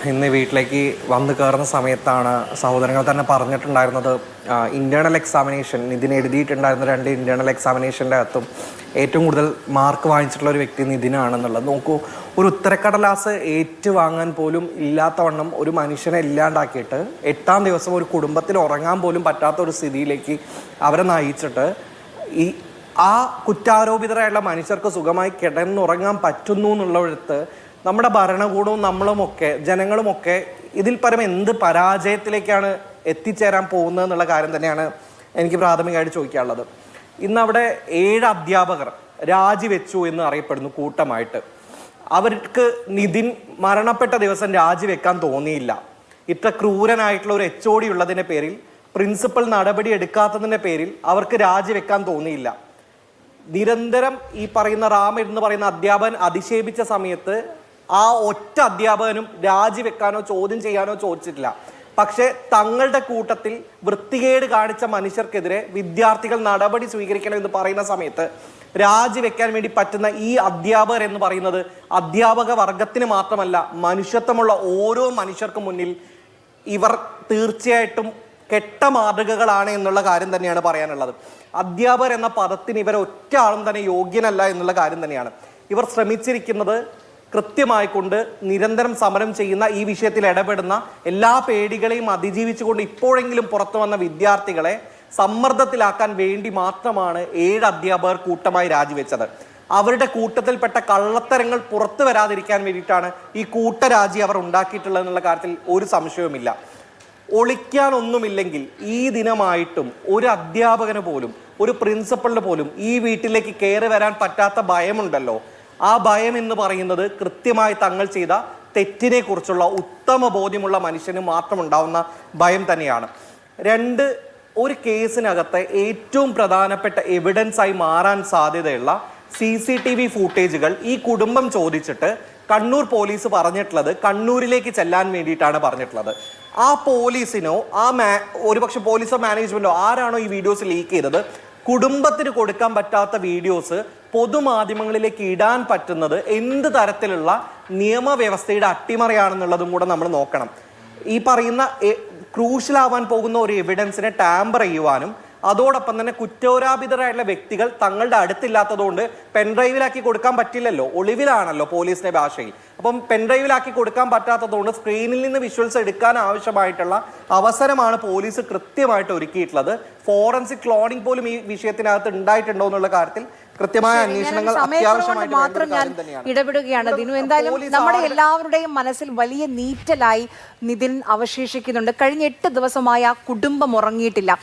ഇന്ന് വീട്ടിലേക്ക് വന്നു കയറുന്ന സമയത്താണ് സഹോദരങ്ങൾ തന്നെ പറഞ്ഞിട്ടുണ്ടായിരുന്നത് ഇൻറ്റേർണൽ എക്സാമിനേഷൻ നിതിൻ എഴുതിയിട്ടുണ്ടായിരുന്ന 2 ഇൻറ്റേർണൽ എക്സാമിനേഷൻ്റെ അകത്തും ഏറ്റവും കൂടുതൽ മാർക്ക് വാങ്ങിച്ചിട്ടുള്ള ഒരു വ്യക്തി നിതിനാണെന്നുള്ളത്. നോക്കൂ, ഒരു ഉത്തരക്കടലാസ് ഏറ്റുവാങ്ങാൻ പോലും ഇല്ലാത്തവണ്ണം ഒരു മനുഷ്യനെ ഇല്ലാണ്ടാക്കിയിട്ട് 8ാം ദിവസം ഒരു കുടുംബത്തിൽ ഉറങ്ങാൻ പോലും പറ്റാത്ത ഒരു സ്ഥിതിയിലേക്ക് അവരെ നയിച്ചിട്ട് ആ കുറ്റാരോപിതരായുള്ള മനുഷ്യർക്ക് സുഖമായി കിടന്നുറങ്ങാൻ പറ്റുന്നു എന്നുള്ളിടത്ത് നമ്മുടെ ഭരണകൂടവും നമ്മളുമൊക്കെ ജനങ്ങളുമൊക്കെ ഇതിൽ പരം എന്ത് പരാജയത്തിലേക്കാണ് എത്തിച്ചേരാൻ പോകുന്നത് എന്നുള്ള കാര്യം തന്നെയാണ് എനിക്ക് പ്രാഥമികമായിട്ട് ചോദിക്കാനുള്ളത്. ഇന്ന് അവിടെ 7 അധ്യാപകർ രാജിവെച്ചു എന്ന് അറിയപ്പെടുന്നു കൂട്ടമായിട്ട്. അവർക്ക് നിതിൻ മരണപ്പെട്ട ദിവസം രാജിവെക്കാൻ തോന്നിയില്ല. ഇത്ര ക്രൂരനായിട്ടുള്ള ഒരു HOD ഉള്ളതിൻ്റെ പേരിൽ, പ്രിൻസിപ്പൽ നടപടി എടുക്കാത്തതിൻ്റെ പേരിൽ അവർക്ക് രാജിവെക്കാൻ തോന്നിയില്ല. നിരന്തരം ഈ പറയുന്ന റാം എന്ന് പറയുന്ന അധ്യാപകൻ അധിക്ഷേപിച്ച സമയത്ത് ആ ഒറ്റ അധ്യാപകനും രാജിവെക്കാനോ ചോദ്യം ചെയ്യാനോ ചോദിച്ചിട്ടില്ല. പക്ഷേ തങ്ങളുടെ കൂട്ടത്തിൽ വൃത്തികേട് കാണിച്ച മനുഷ്യർക്കെതിരെ വിദ്യാർത്ഥികൾ നടപടി സ്വീകരിക്കണം എന്ന് പറയുന്ന സമയത്ത് രാജിവെക്കാൻ വേണ്ടി പറ്റുന്ന ഈ അധ്യാപകർ എന്ന് പറയുന്നത് അധ്യാപക വർഗത്തിന് മാത്രമല്ല, മനുഷ്യത്വമുള്ള ഓരോ മനുഷ്യർക്കും മുന്നിൽ ഇവർ തീർച്ചയായിട്ടും കെട്ട മാതൃകകളാണ് എന്നുള്ള കാര്യം തന്നെയാണ് പറയാനുള്ളത്. അധ്യാപകർ എന്ന പദത്തിന് ഇവർ ഒറ്റ ആളും തന്നെ യോഗ്യനല്ല എന്നുള്ള കാര്യം തന്നെയാണ്. ഇവർ ശ്രമിച്ചിരിക്കുന്നത് കൃത്യമായിക്കൊണ്ട് നിരന്തരം സമരം ചെയ്യുന്ന, ഈ വിഷയത്തിൽ ഇടപെടുന്ന എല്ലാ പേടികളെയും അതിജീവിച്ചുകൊണ്ട് ഇപ്പോഴെങ്കിലും പുറത്തു വന്ന വിദ്യാർത്ഥികളെ സമ്മർദ്ദത്തിലാക്കാൻ വേണ്ടി മാത്രമാണ് 7 അധ്യാപകർ കൂട്ടമായി രാജിവെച്ചത്. അവരുടെ കൂട്ടത്തിൽപ്പെട്ട കള്ളത്തരങ്ങൾ പുറത്തു വരാതിരിക്കാൻ വേണ്ടിയിട്ടാണ് ഈ കൂട്ടരാജി അവർ ഉണ്ടാക്കിയിട്ടുള്ളത് എന്നുള്ള കാര്യത്തിൽ ഒരു സംശയവുമില്ല. ഒളിക്കാനൊന്നുമില്ലെങ്കിൽ ഈ ദിനമായിട്ടും ഒരു അധ്യാപകന് പോലും, ഒരു പ്രിൻസിപ്പളിന് പോലും ഈ വീട്ടിലേക്ക് കയറി വരാൻ പറ്റാത്ത ഭയമുണ്ടല്ലോ. ആ ഭയം എന്ന് പറയുന്നത് കൃത്യമായി തങ്ങൾ ചെയ്ത തെറ്റിനെ കുറിച്ചുള്ള ഉത്തമ ബോധ്യമുള്ള മനുഷ്യന് മാത്രം ഉണ്ടാവുന്ന ഭയം തന്നെയാണ്. 2, ഒരു കേസിനകത്തെ ഏറ്റവും പ്രധാനപ്പെട്ട എവിഡൻസായി മാറാൻ സാധ്യതയുള്ള CCTV ഫൂട്ടേജുകൾ ഈ കുടുംബം ചോദിച്ചിട്ട് കണ്ണൂർ പോലീസ് പറഞ്ഞിട്ടുള്ളത് കണ്ണൂരിലേക്ക് ചെല്ലാൻ വേണ്ടിയിട്ടാണ് പറഞ്ഞിട്ടുള്ളത്. ആ പോലീസിനോ ഒരുപക്ഷെ പോലീസോ മാനേജ്മെന്റോ ആരാണോ ഈ വീഡിയോസ് ലീക്ക് ചെയ്തത്, കുടുംബത്തിന് കൊടുക്കാൻ പറ്റാത്ത വീഡിയോസ് പൊതുമാധ്യമങ്ങളിലേക്ക് ഇടാൻ പറ്റുന്നത് എന്ത് തരത്തിലുള്ള നിയമവ്യവസ്ഥയുടെ അട്ടിമറിയാണെന്നുള്ളതും കൂടെ നമ്മൾ നോക്കണം. ഈ പറയുന്ന ക്രൂഷ്യലാവാൻ പോകുന്ന ഒരു എവിഡൻസിനെ ടാമ്പർ ചെയ്യുവാനും അതോടൊപ്പം തന്നെ കുറ്റോരാപിതരായിട്ടുള്ള വ്യക്തികൾ തങ്ങളുടെ അടുത്തില്ലാത്തതുകൊണ്ട് പെൻഡ്രൈവിലാക്കി കൊടുക്കാൻ പറ്റില്ലല്ലോ, ഒളിവിലാണല്ലോ പോലീസിന്റെ ഭാഷയിൽ. അപ്പം പെൻഡ്രൈവിലാക്കി കൊടുക്കാൻ പറ്റാത്തതുകൊണ്ട് സ്ക്രീനിൽ നിന്ന് വിഷ്വൽസ് എടുക്കാൻ ആവശ്യമായിട്ടുള്ള അവസരമാണ് പോലീസ് കൃത്യമായിട്ട് ഒരുക്കിയിട്ടുള്ളത്. ഫോറൻസിക് ക്ലോണിംഗ് പോലും ഈ വിഷയത്തിനകത്ത് ഉണ്ടായിട്ടുണ്ടോ എന്നുള്ള കാര്യത്തിൽ കൃത്യമായ അന്വേഷണങ്ങൾ മാത്രം ഞാൻ ഇടപെടുകയാണ് ദിനു. എന്തായാലും നമ്മുടെ എല്ലാവരുടെയും മനസ്സിൽ വലിയ നീറ്റലായി നിതിൻ അവശേഷിക്കുന്നുണ്ട്. കഴിഞ്ഞ 8 ദിവസമായി ആ കുടുംബം ഉറങ്ങിയിട്ടില്ല.